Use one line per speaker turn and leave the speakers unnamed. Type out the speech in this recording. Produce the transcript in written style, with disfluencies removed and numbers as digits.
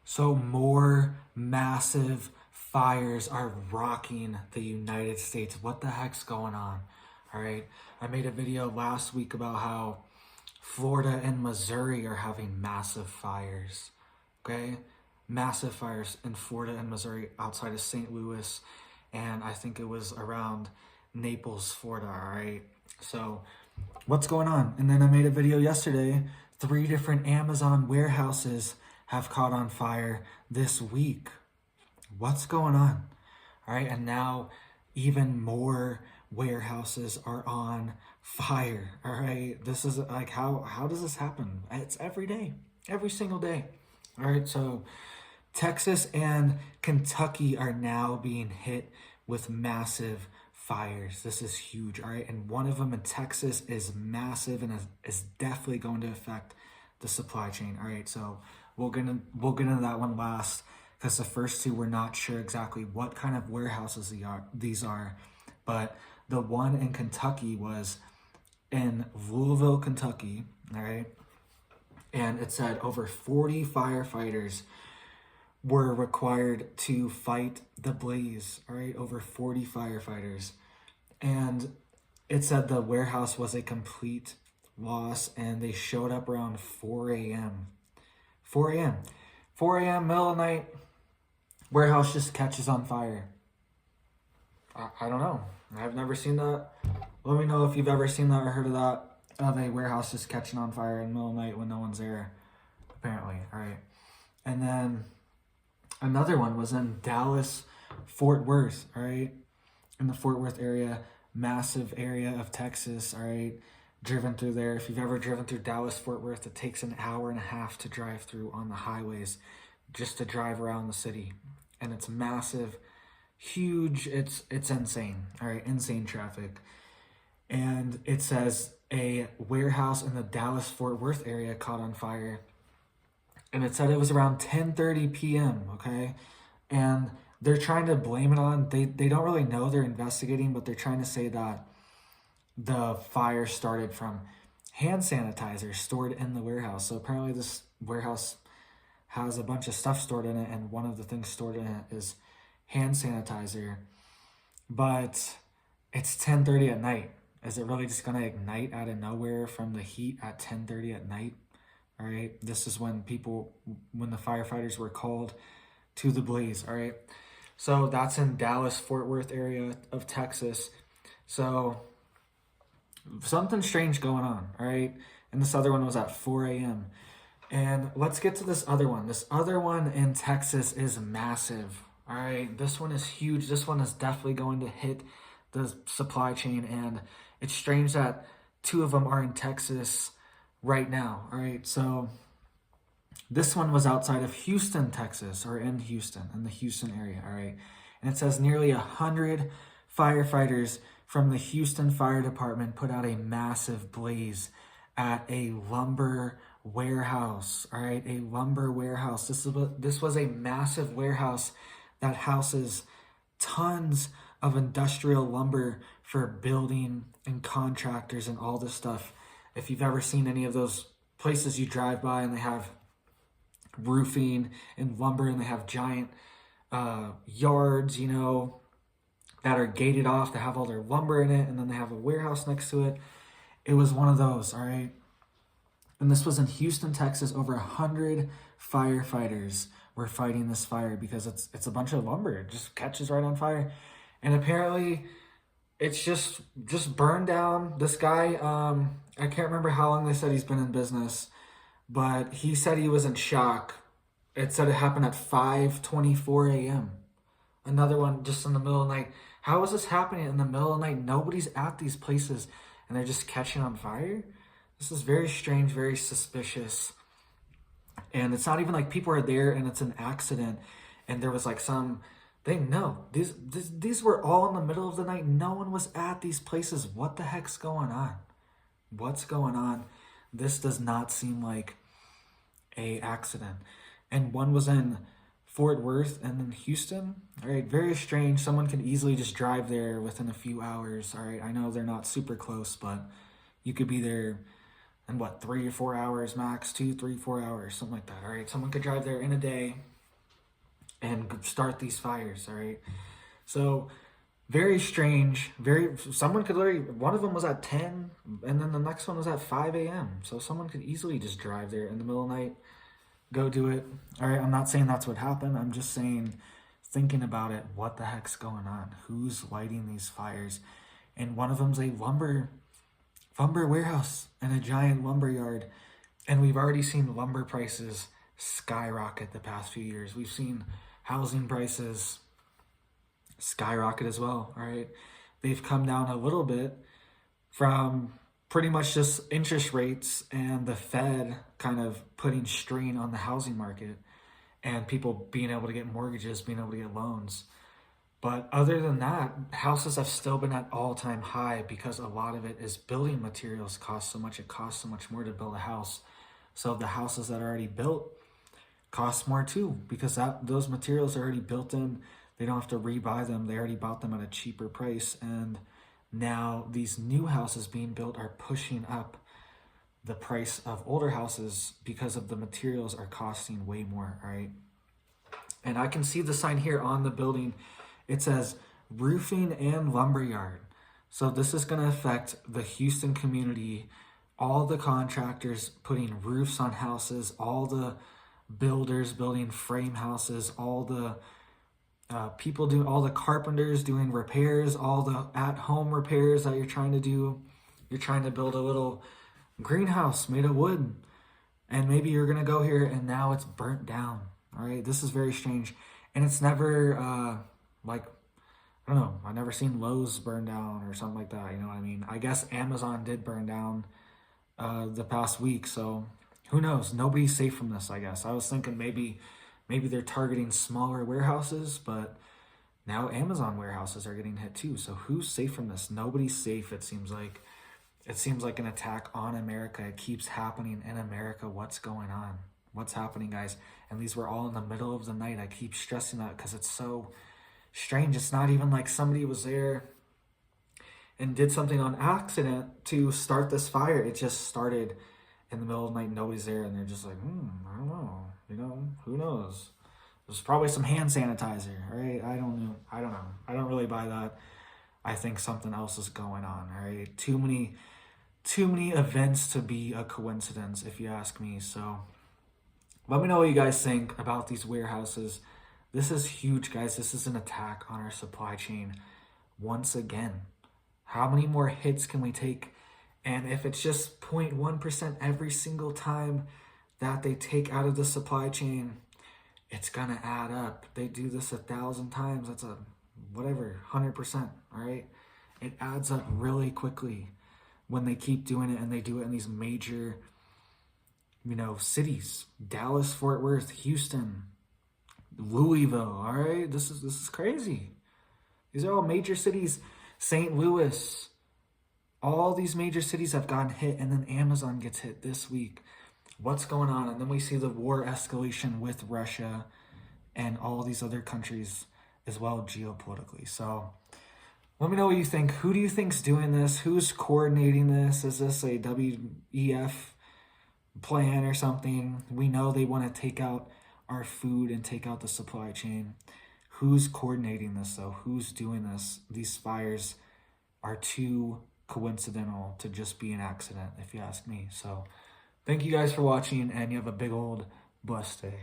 So more massive fires are rocking the United States. What the heck's going on? All right. I made a video last week about how Florida and Missouri are having massive fires. Okay. Massive fires in Florida and Missouri outside of St. Louis. And I think it was around Naples, Florida. All right. So what's going on? And then I made a video yesterday. 3 different Amazon warehouses have caught on fire this week. What's going on? All right, and now even more warehouses are on fire. All right, this is like, how does this happen? It's every day, every single day. All right, so Texas and Kentucky are now being hit with massive fires. This is huge. All right, and one of them in Texas is massive and is definitely going to affect the supply chain. All right, so we'll get into that one last, because the first 2 we're not sure exactly what kind of warehouses these are, but the one in Kentucky was in Louisville, Kentucky. All right, and it said over 40 firefighters were required to fight the blaze. All right, over 40 firefighters. And it said the warehouse was a complete loss, and they showed up around 4 a.m. 4 a.m. 4 a.m., middle of the night, warehouse just catches on fire. I don't know. I've never seen that. Let me know if you've ever seen that or heard of that, of a warehouse just catching on fire in the middle of the night when no one's there, apparently. All right. And then another one was in Dallas, Fort Worth, all right? In the Fort Worth area, massive area of Texas, all right? Driven through there. If you've ever driven through Dallas, Fort Worth, it takes an hour and a half to drive through on the highways just to drive around the city. And it's massive, huge, it's insane, all right? Insane traffic. And it says a warehouse in the Dallas, Fort Worth area caught on fire. And it said it was around 10:30 p.m., okay? And they're trying to blame it on, they don't really know, they're investigating, but they're trying to say that the fire started from hand sanitizer stored in the warehouse. So apparently this warehouse has a bunch of stuff stored in it, and one of the things stored in it is hand sanitizer. But it's 10:30 at night. Is it really just going to ignite out of nowhere from the heat at 10:30 at night? All right, this is when the firefighters were called to the blaze. All right, so that's in Dallas, Fort Worth area of Texas. So something strange going on. All right, and this other one was at 4 a.m. And let's get to this other one. This other one in Texas is massive. All right, this one is huge. This one is definitely going to hit the supply chain, and it's strange that 2 of them are in Texas right now. All right, so this one was outside of Houston, Texas, or in Houston, in the Houston area. All right, and it says nearly 100 firefighters from the Houston Fire Department put out a massive blaze at a lumber warehouse. All right, a lumber warehouse. This was a massive warehouse that houses tons of industrial lumber for building and contractors and all this stuff. If you've ever seen any of those places you drive by and they have roofing and lumber and they have giant yards, you know, that are gated off, that have all their lumber in it, and then they have a warehouse next to it. It was one of those, all right? And this was in Houston, Texas. Over 100 firefighters were fighting this fire because it's a bunch of lumber. It just catches right on fire. And apparently it's just burned down. This guy, I can't remember how long they said he's been in business, but he said he was in shock. It said it happened at 5:24 a.m. Another one just in the middle of the night. How is this happening in the middle of the night? Nobody's at these places and they're just catching on fire. This is very strange, very suspicious. And it's not even like people are there and it's an accident and there was like some thing. No, these were all in the middle of the night. No one was at these places. What the heck's going on? What's going on? This does not seem like a accident. And one was in Fort Worth and then Houston. All right, very strange. Someone can easily just drive there within a few hours. All right, I know they're not super close, but you could be there in what, 3 or 4 hours max, 2, 3, 4 hours, something like that. All right, someone could drive there in a day and start these fires, all right? So very strange. Someone could literally, one of them was at 10 and then the next one was at 5 a.m. So someone could easily just drive there in the middle of the night, go do it. All right, I'm not saying that's what happened. I'm just saying, thinking about it, what the heck's going on? Who's lighting these fires? And one of them's a lumber warehouse and a giant lumber yard. And we've already seen lumber prices skyrocket the past few years. We've seen housing prices skyrocket as well, all right? They've come down a little bit from pretty much just interest rates and the Fed kind of putting strain on the housing market and people being able to get mortgages, being able to get loans. But other than that, houses have still been at all-time high because a lot of it is building materials cost so much. It costs so much more to build a house. So the houses that are already built cost more too because those materials are already built in. They don't have to rebuy them. They already bought them at a cheaper price. And now these new houses being built are pushing up the price of older houses because of the materials are costing way more, right? And I can see the sign here on the building. It says roofing and lumberyard. So this is going to affect the Houston community, all the contractors putting roofs on houses, all the builders building frame houses, all the people doing, all the carpenters doing repairs, all the at-home repairs that you're trying to do. You're trying to build a little greenhouse made of wood, and maybe you're gonna go here and now it's burnt down. All right, this is very strange, and it's never like, I don't know, I've never seen Lowe's burn down or something like that. You know what I mean? I guess Amazon did burn down the past week, so who knows? Nobody's safe from this, I guess. I was thinking maybe they're targeting smaller warehouses, but now Amazon warehouses are getting hit too. So who's safe from this? Nobody's safe, it seems like. It seems like an attack on America. It keeps happening in America. What's going on? What's happening, guys? And these were all in the middle of the night. I keep stressing that because it's so strange. It's not even like somebody was there and did something on accident to start this fire. It just started in the middle of the night. Nobody's there, and they're just like, I don't know. You know, who knows? There's probably some hand sanitizer, right? I don't know. I don't really buy that. I think something else is going on, all right? Too many events to be a coincidence, if you ask me. So let me know what you guys think about these warehouses. This is huge, guys. This is an attack on our supply chain once again. How many more hits can we take? And if it's just 0.1% every single time that they take out of the supply chain, it's gonna add up. They do this 1,000 times. That's a whatever, 100%, all right? It adds up really quickly when they keep doing it, and they do it in these major, you know, cities. Dallas, Fort Worth, Houston, Louisville, all right? This is crazy. These are all major cities. St. Louis, all these major cities have gotten hit, and then Amazon gets hit this week. What's going on? And then we see the war escalation with Russia and all these other countries as well geopolitically. So let me know what you think. Who do you think's doing this? Who's coordinating this? Is this a WEF plan or something? We know they want to take out our food and take out the supply chain. Who's coordinating this though? Who's doing this? These fires are too coincidental to just be an accident, if you ask me. So thank you guys for watching, and you have a big old blessed day.